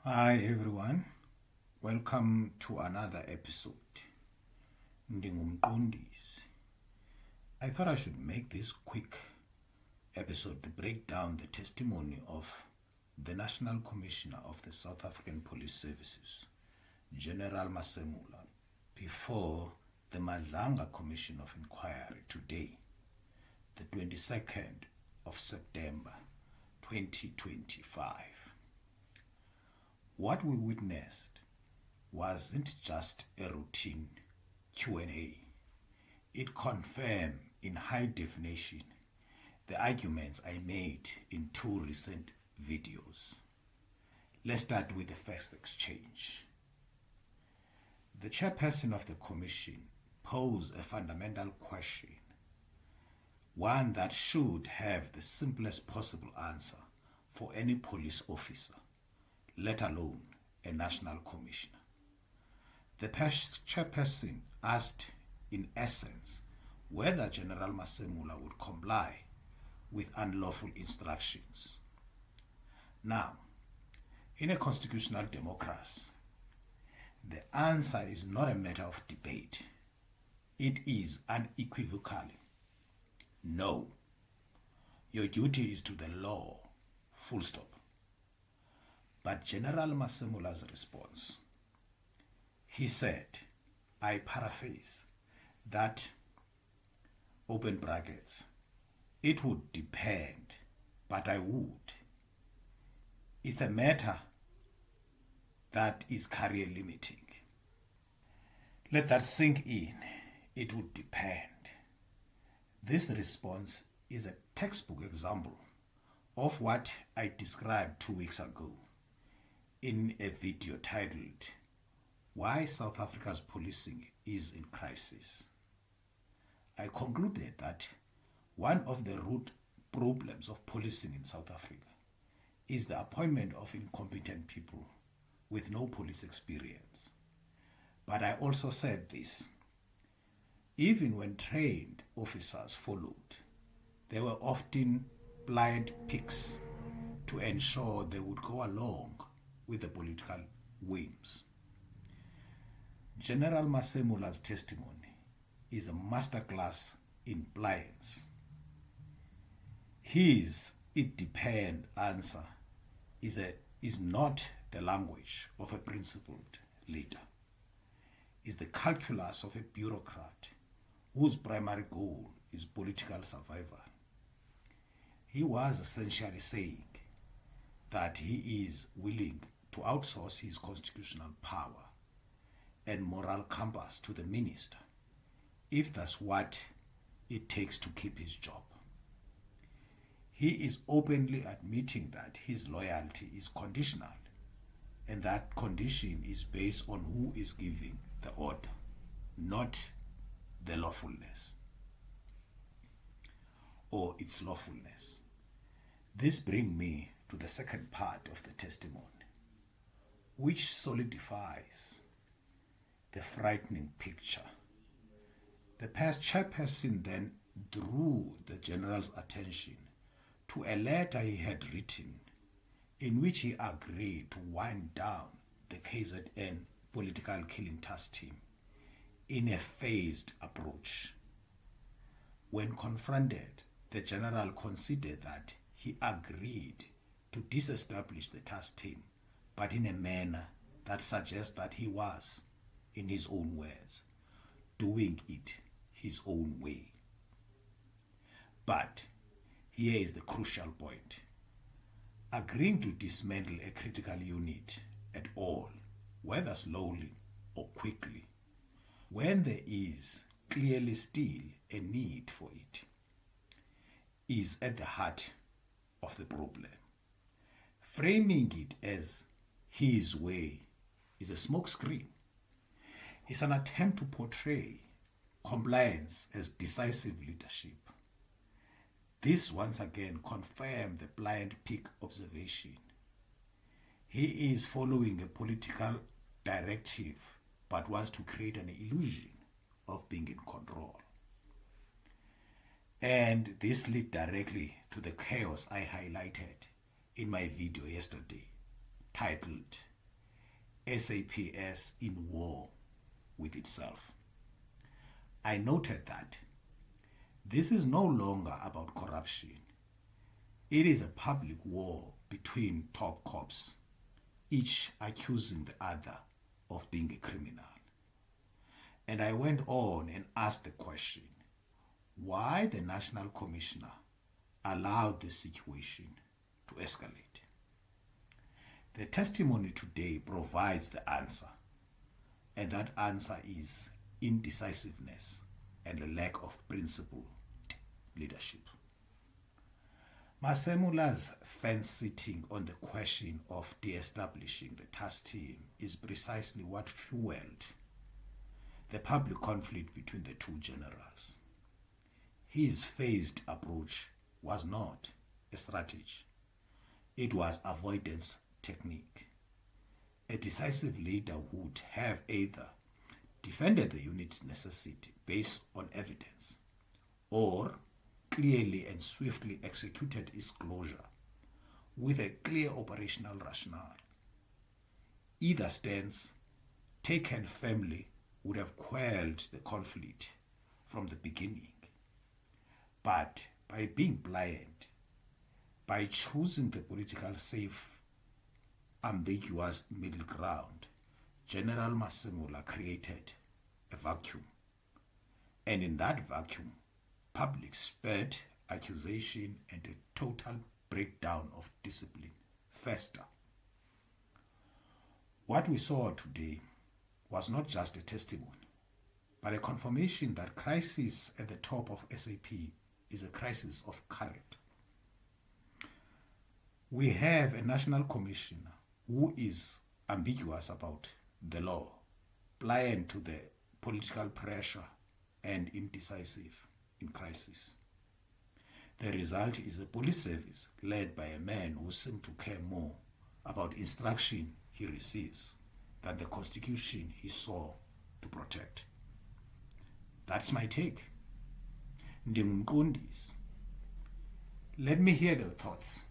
Hi everyone, welcome to another episode. Ndingumqondisi. I thought I should make this quick episode to break down the testimony of the National Commissioner of the South African Police Services, General Masemola, before the Madlanga Commission of Inquiry today, the 22nd of September 2025. What we witnessed wasn't just a routine Q&A. It confirmed in high definition the arguments I made in two recent videos. Let's start with the first exchange. The chairperson of the commission posed a fundamental question, one that should have the simplest possible answer for any police officer, let alone a national commissioner. The chairperson asked, in essence, whether General Masemola would comply with unlawful instructions. Now, in a constitutional democracy, the answer is not a matter of debate. It is unequivocally no. Your duty is to the law, full stop. But General Masemola's response, he said, I paraphrase, that, open brackets, it would depend, but I would. It's a matter that is career limiting. Let that sink in. It would depend. This response is a textbook example of what I described 2 weeks ago in a video titled, Why South Africa's Policing is in Crisis. I concluded that one of the root problems of policing in South Africa is the appointment of incompetent people with no police experience. But I also said this, even when trained officers followed, there were often blind picks to ensure they would go along with the political whims. General Masemola's testimony is a masterclass in bliance. His "it depends" answer is not the language of a principled leader. It's the calculus of a bureaucrat whose primary goal is political survival. He was essentially saying that he is willing to outsource his constitutional power and moral compass to the minister, if that's what it takes to keep his job. He is openly admitting that his loyalty is conditional, and that condition is based on who is giving the order, not the lawfulness or its lawfulness. This brings me to the second part of the testimony, which solidifies the frightening picture. The past chairperson then drew the general's attention to a letter he had written in which he agreed to wind down the KZN political killing task team in a phased approach. When confronted, the general considered that he agreed to disestablish the task team, but in a manner that suggests that he was, in his own words, doing it his own way. But here is the crucial point. Agreeing to dismantle a critical unit at all, whether slowly or quickly, when there is clearly still a need for it, is at the heart of the problem. Framing it as his way is a smokescreen. It's an attempt to portray compliance as decisive leadership. This once again confirmed the blind pick observation. He is following a political directive but wants to create an illusion of being in control. And this led directly to the chaos I highlighted in my video yesterday, titled SAPS in war with itself. I noted that this is no longer about corruption. It is a public war between top cops, each accusing the other of being a criminal. And I went on and asked the question, why the National Commissioner allowed this situation to escalate. The testimony today provides the answer, and that answer is indecisiveness and a lack of principled leadership. Masemola's fence-sitting on the question of de-establishing the task team is precisely what fueled the public conflict between the two generals. His phased approach was not a strategy. It was avoidance technique. A decisive leader would have either defended the unit's necessity based on evidence or clearly and swiftly executed its closure with a clear operational rationale. Either stance, taken firmly, would have quelled the conflict from the beginning. But by being blind, by choosing the political safe, ambiguous middle ground, General Masemola created a vacuum. And in that vacuum, public spared accusation and a total breakdown of discipline fester. What we saw today was not just a testimony, but a confirmation that crisis at the top of SAP is a crisis of character. We have a national commissioner who is ambiguous about the law, blind to the political pressure, and indecisive in crisis. The result is a police service led by a man who seems to care more about instruction he receives than the constitution he sought to protect. That's my take. Ndingumqondisi. Let me hear the thoughts.